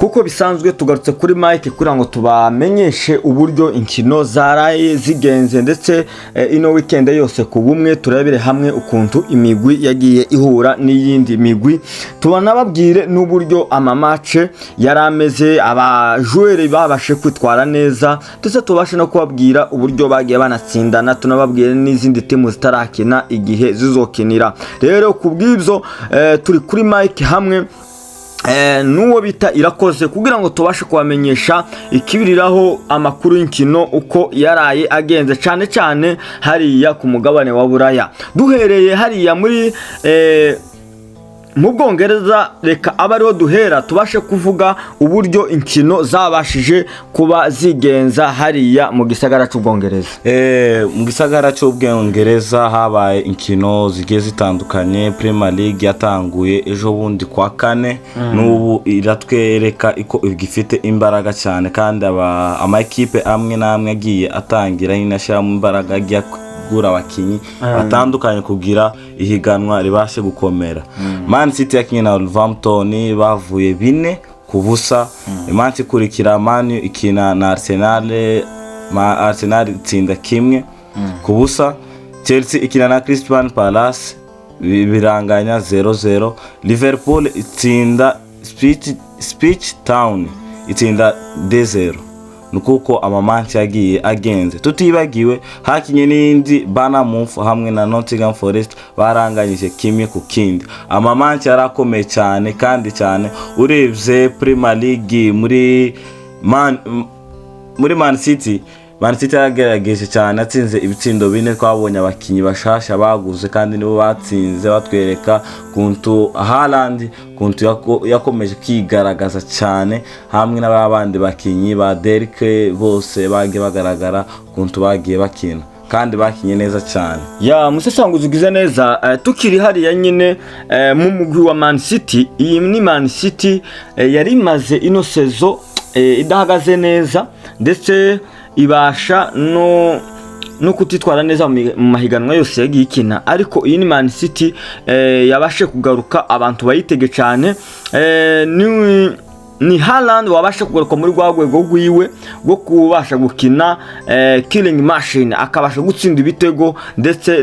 kuko bisanzwe tugarutse kuri Mike kugira ngo tubamenyeshe uburyo inkino zaraye zigenze ndetse ino weekend yose ku bumwe turebere hamwe ukuntu imigwi yagiye ihura n'iyindi migwi, tubanababwire n'uburyo amamatche yarameze, abajoueurs babashe kwitwara neza ndetse tubashe no kubabwira uburyo bagiye banatsindana, tunababwire n'izindi timu zitarakina igihe zizokinira. Rero kubw'ibyo turi kuri Mike hamwe nuwo bita Irakoze kugira ngo tubashe kubamenyesha ikibiriraho amakuru y'inkino uko yaraye agenze cyane cyane hariya ku mugabane wa Buraya. Duhereye hariya muri mu Bwongereza, reka abariho duhera tubashe kuvuga uburyo inkino zabashije kuba zigenza hariya mu gisagara cy'Ubwongereza. Mu gisagara cy'Ubwongereza habaye inkino zigiye zitandukanye. Premier League yatanguye ejo bundi kwa kane, n'ubu iratwereka iko igifite imbaraga cyane, kandi ama equipe amwe namwe agiye atangira inashira mu imbaraga agiye abakinyi batandukanye kugira ihiganwa ribashe gukomera. Man City yakinye na Wolverhampton bavuye 4-0. Man City kurikira Man U ikina na Arsenal itsinda 1-0. Chelsea ikina na Crystal Palace biranganya 0-0. Liverpool itsinda Speech Town itsinda 2-0. nukuko amamanchi yagiye agenze. Tutibagiwe hakinye n'indi Bournemouth hamwe na Nottingham Forest baranganyije kimwe ku kindi. Amamanchi yarakomeye cyane kandi cyane urebye Premier League muri Man City. Man City yagerageje cyane, atsinze ibitsindo 4. Twabonye abakinyi bashasha baguze kandi nibo batsinze, batwereka kuntu Haaland kuntu yakomeje kigaragaza cyane hamwe n'abandi bakinyi ba Derek, bose bagiye bagaragara kuntu bagiye bakina kandi bakinye neza cyane. Ya musesanguzi ugize neza. Tukiri hariya nyine mu mugwi wa Man City. Iyi ni Man City yari maze ino sezo idahagaze neza ndetse ibasha no kutitwara neza mu mahiganwa yose yagiye ikina, ariko iyi ni Man City yabashe kugaruka abantu bayitege cyane. Ni Haaland wabashe kugaruka muri rwagwego rwiwe rwo kubasha gukina killing machine, akabasha gutsinda ibitego ndetse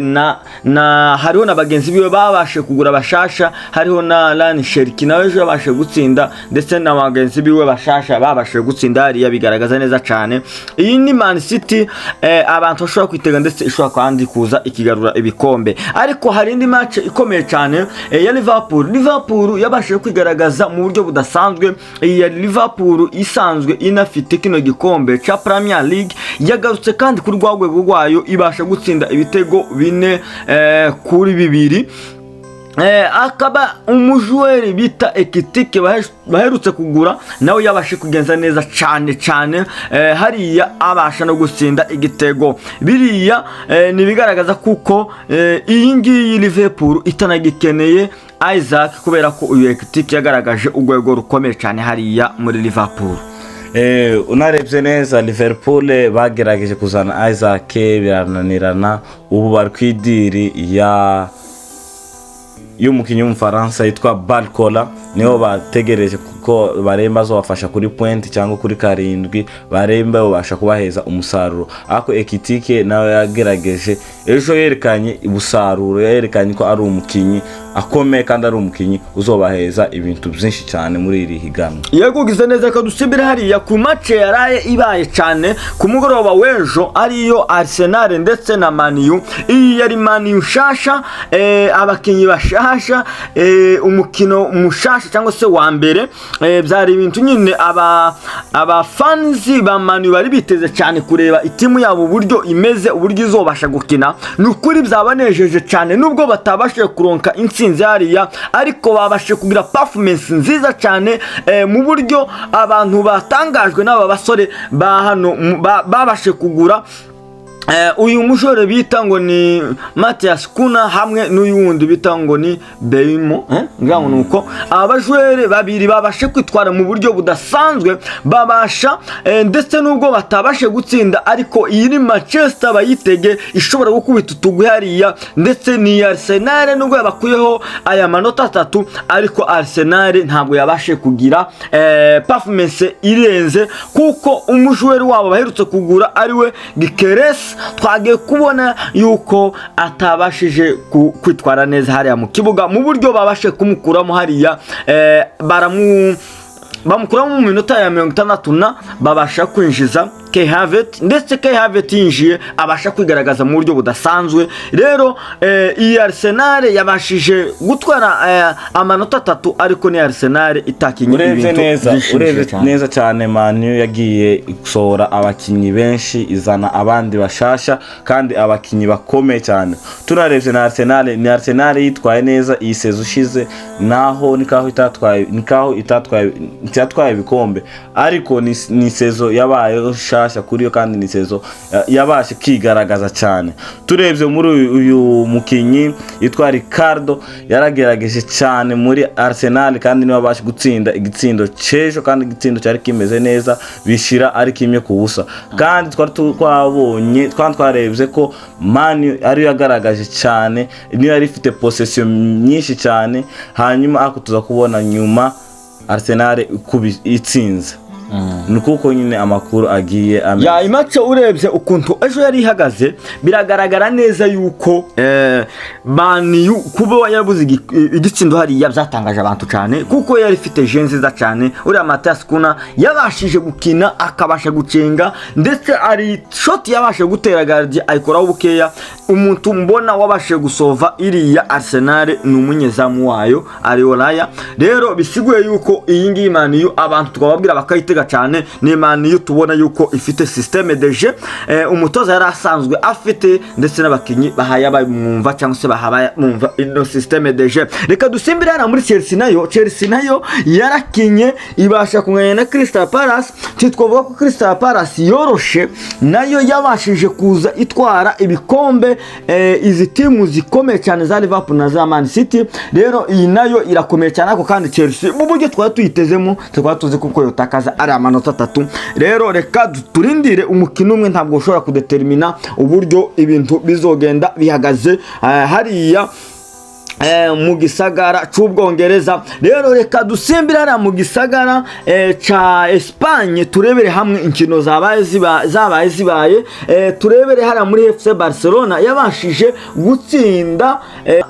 na hariho na bagenzi biwe babashe kugura bashasha, hariho na Lan Sherki nawe yabashe gutsinda ndetse na bagenzi biwe bashasha babashe gutsinda, hariya bigaragaza neza cyane. Iyi ni Man City abantu bashobora kwitega ndetse ishobora kandi kuza ikigarura ibikombe. Ariko hari indi match ikomeye cyane ya Liverpool yabashe kwigaragaza mu buryo budasanzwe. Ya Liverpool isanzwe inafite kino gikombe cha Premier League yagarutse kandi kuri rwagwego rwayo ibasha gutsinda ibitego 4-2. Akaba umujoueur bita Ekitike baherutse kugura nawe yabashe kugenza neza cyane hariya abasha no gutsinda igitego. Biriya nibigaragaza kuko iyi ngiyi Liverpool itanagikeneye Isaac kubera ko uyu Ekitike yagaragaje urwego rukomeye cyane hariya muri Liverpool. Unarebye neza Liverpool bagerageje kuzana Isaac birananirana, ubu bari kwidiri y'umukinyi w'Umufaransa yitwa Barcola, niho bategereje kuko baremba azobafasha kuri point cyangwa kuri 7 baremba ubasha kubaheza umusaruro. Ako Ekitike nawe yagerageje ejo yerekanye ubusaruro, yerekanye ko ari umukinyi akomeye kandi ari umukinyi uzobaheza ibintu byinshi cyane muri iri higanwa. Yagugize neza ko dusibira hariya ku match yaraye ibaye cyane ku mugoroba w'ejo ariyo Arsenal ndetse na Man U. Iyi yari Man U shasha, abakinyi bashasha, umukino mushasha cyangwa se wa mbere. Byari ibintu nyine aba fans ba Man U bari biteze cyane kureba itimu yabo uburyo imeze, uburyo izobasha gukina. Nukuri byabanejeje cyane nubwo batabashe kuronka intsinzi hariya, ariko babashe kugira performance nziza cyane mu buryo abantu batangajwe n'aba basore ba hano babashe kugura uyu mujore bita ngo ni Matias Kuna hamwe n'uyu wundi bita ngo ni Byimo ngira ngo nuko abajwere babiri babashe kwitwara mu buryo budasanzwe babasha ndetse nubwo batabashe gutsinda ariko iyi ni Manchester bayitege ishobora gukubita utugwi hariya ndetse ni Arsenal nubwo yabakuyeho aya manota 3 ariko Arsenal ntabwo yabashe kugira performance irenze kuko umujwere wabo baherutse kugura ariwe Gikeres twagiye kubona yuko atabashije kwitwara neza hariya mu kibuga mu buryo babashe kumukuramo hariya bamukuramo mu minota ya 60 babasha kwinjiza Kai Havertz ndetse Kai Havertz yinjiye abasha kwigaragaza mu buryo budasanzwe rero iyi Arsenal yabashije gutwara amanota 3 ariko ni Arsenal itakinye ibintu urebye neza cyane Nayo yagiye gusohora abakinyi benshi izana abandi bashasha kandi abakinyi bakomeye cyane turarebye na Arsenal ni Arsenal yitwaye neza iyi sezo ushize naho nikaho itatwaye ibikombe ariko ni sezo yabaye kuri yo kandi ni sezo yabashe kigaragaza cyane turebye muri uyu mukinyi yitwa Ricardo yaragerageje cyane muri Arsenal kandi niwe abashe gutsinda igitsindo cejo kandi igitsindo cyari kimeze neza bishira ari kimwe ku busa kandi twarebye ko Man ari yagaragaje cyane niyo yari ifite possession nyinshi cyane hanyuma akutuza kubona nyuma Arsenal itsinze nukuko nyine amakuru agiye ya imace urebye ukuntu ejo yari ihagaze biragaragara neza yuko Nayo kuba yabuze igitsindo hariya byatangaje abantu cyane kuko yari ifite jenzi za cyane uriya Matias Kuna yabashije gukina akabasha gucenga ndetse ari shot yabashe gutera gardie ayikoraho bukeya umuntu mbona wabashe gusova iriya Arsenal ni umunyezamu wayo Ariolaya rero bisiguye yuko iyi ngiyi Nayo abantu twababwira bakayitega cyane ni Nayo tubona yuko ifite systeme de jeu umutoza yari asanzwe afite ndetse n'abakinyi bahaya bamwumva cyangwa se bahaba mumva ino systeme de jeu reka dusimbira na muri Chelsea nayo yarakinye ibasha kunganya na Crystal Palace titwovuga ko Crystal Palace yoroshe nayo yabashije kuza itwara ibikombe izi timu zikomeye cyane za Liverpool na za Man City rero iyi nayo irakomeye cyane ako kandi Chelsea mu buryo twari tuyitezemo twari tuzi kuko yotakaza ari amanota 3 rero reka turindire umukino umwe ntabwo ushobora kudetermina uburyo ibintu bizogenda bihagaze hariya mu gisagara cy'Ubwongereza rero reka dusimbira mu gisagara ca Espagne turebere hamwe inkino zabaye zibaye turebere hara muri FC Barcelona yabashije gutsinda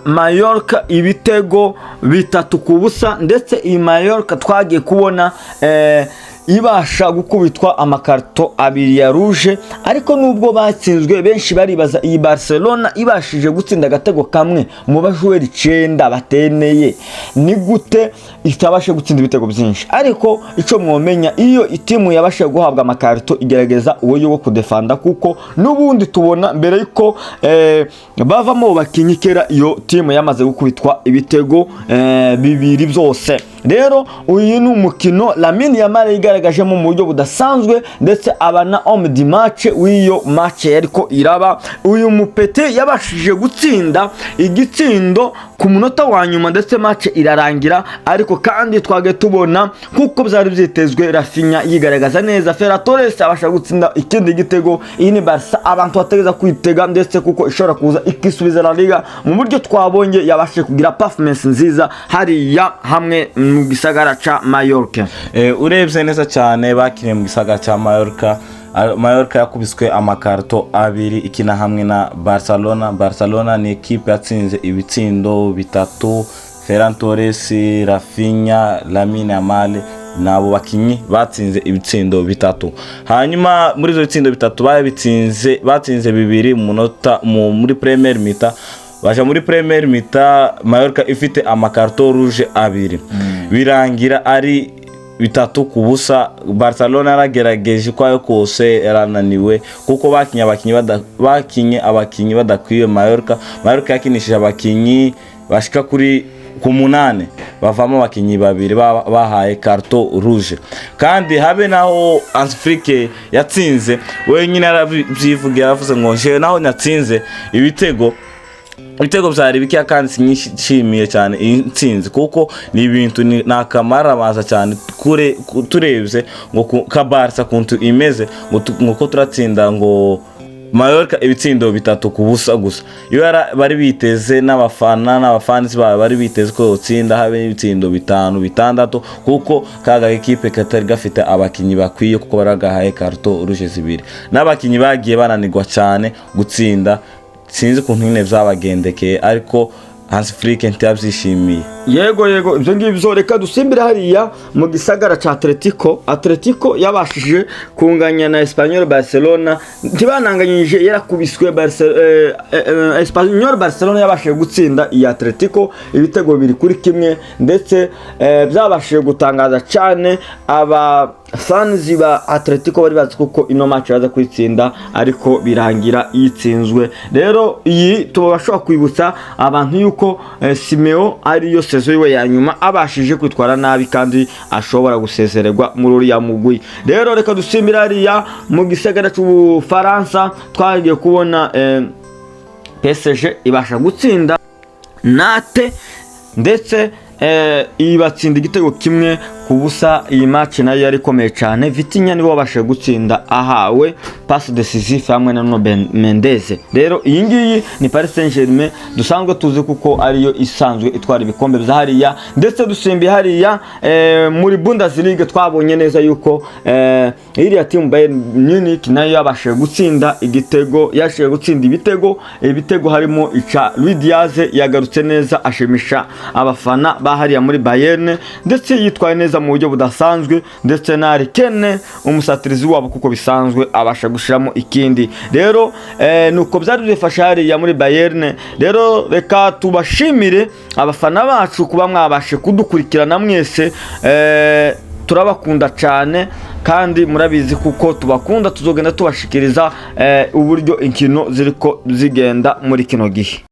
Mallorca ibitego 3 ku busa ndetse iyi Mallorca twagiye kubona ibasha gukubitwa amakarto 2 ya rouge ariko nubwo batsinzwe benshi baribaza iyi Barcelona ibashije gutsinda agatego kamwe mu bajweri 9 bateneye ni gute itabashe gutsinda ibitego byinshi ariko ico mwomenya iyo itimu yabashe guhabwa amakarto igerageza uwo kudefanda kuko nubundi tubona mbere yuko bavamo bakinyikera iyo timu yamaze gukubitwa ibitego 2 byose rero uyu ni umukino Lamine Yamal igaragaje mu buryo budasanzwe ndetse abana homme du match w'iyo match yariko iraba uyu mupete yabashije gutsinda igitsindo ku munota wa nyuma ndetse match irarangira ariko kandi twage tubona kuko byari byitezwe Rafinha yigaragaza neza Ferran Torres abasha gutsinda ikindi gitego iyi ni Barca abantu bategeza kwitega ndetse kuko ishobora kuza ikisubiza La Liga mu buryo twabonye yabashe kugira performance nziza hariya hamwe mu gisagara ca Mallorca urebye neza cyane bakiriye mu gisagara ca Mallorca yakubiswe amakarto 2 ikina hamwe na Barcelona ni equipe yatsinze ibitsindo 3 Ferran Torres Rafinha Lamine Yamal nabo bakinyi batsinze ibitsindo 3 hanyuma muri zo bitsindo 3 batsinze 2 munota muri Premier Mita baje muri Premier Mita Mallorca ifite amakarto rouge 2 birangira ari 3 ku busa Barcelona yaragerageje kwayo kose yarananiwe kuko bakinye abakinyi badakwiye Mallorca yakinishije abakinyi bashika kuri ku munane bavamo abakinyi babiri bahaye carton rouge, kandi habe naho Afrique yatsinze wenyine yaravyivugiye yavuze ngo je naho nyatsinze ibitego byari bikiya kandi sinyishimiye cyane intsinzi kuko ni ibintu nakamara baza cyane turebye ngo kabarsa kuntu imeze ngo ko turatsinda ngo Mallorca ibitsindo 3 ku busa gusa. Iyo bari biteze n'abafanzi bari biteze ko utsinda habe ibitsindo 5 6 kuko kaga equipe katari gafite abakinyi bakwiye kuko baragahaye carton rouge 2 n'abakinyi bagiye bananirwa cyane gutsinda. Sinzi kuntu nyine byabagendekeye ariko Afrique ntiyabyishimiye. Yego ibyo ngibyo reka dusimbira hariya mu gisagara ca Atletico yabashije kunganya na Espanyol Barcelona, ntibananganyije yarakubiswe Espanyol Barcelona yabashije gutsinda iyi Atletico ibitego 2-1 ndetse byabashije gutangaza cyane aba fans ba Atletico bari bazi kuko ino match yaza kwitsinda ariko birangira yitsinzwe. Rero iyi tubashobora kwibutsa abantu yuko Simeo ariyo sezo yiwe ya nyuma abashije kwitwara nabi kandi ashobora gusezererwa muri uriya mugwi. Rero reka dusimbira hariya mu gisagara cy'u Faransa twagiye kubona PSG ibasha gutsinda Nate ndetse ibatsinda igitego 1-0. Iyi match nayo yari komeye cyane. Vitinha nibo babashe gutsinda ahawe passe decisive hamwe na Nuno Mendes. Rero iyi ngiyi ni Paris Saint-Germain dusanzwe tuzi kuko ariyo isanzwe itwara ibikombe bya hariya, ndetse dusimbiye hariya muri Bundesliga twabonye neza yuko iriya team Bayern Munich nayo yabashe gutsinda igitego, yashiye gutsinda ibitego harimo ica Luis Diaz yagarutse neza ashimisha abafana bahariya muri Bayern, ndetse yitwaye neza mu buryo budasanzwe, ndetse na Kane umusatirizi wabo kuko bisanzwe abasha gushiramo ikindi. Rero nuko byari bifasha hariya muri Bayern. Rero reka tubashimire abafana bacu kuba mwabashe kudukurikirana mwese, turabakunda cyane kandi murabizi kuko tubakunda, tuzogenda tubashikiriza uburyo inkino ziriko zigenda muri kino gihe.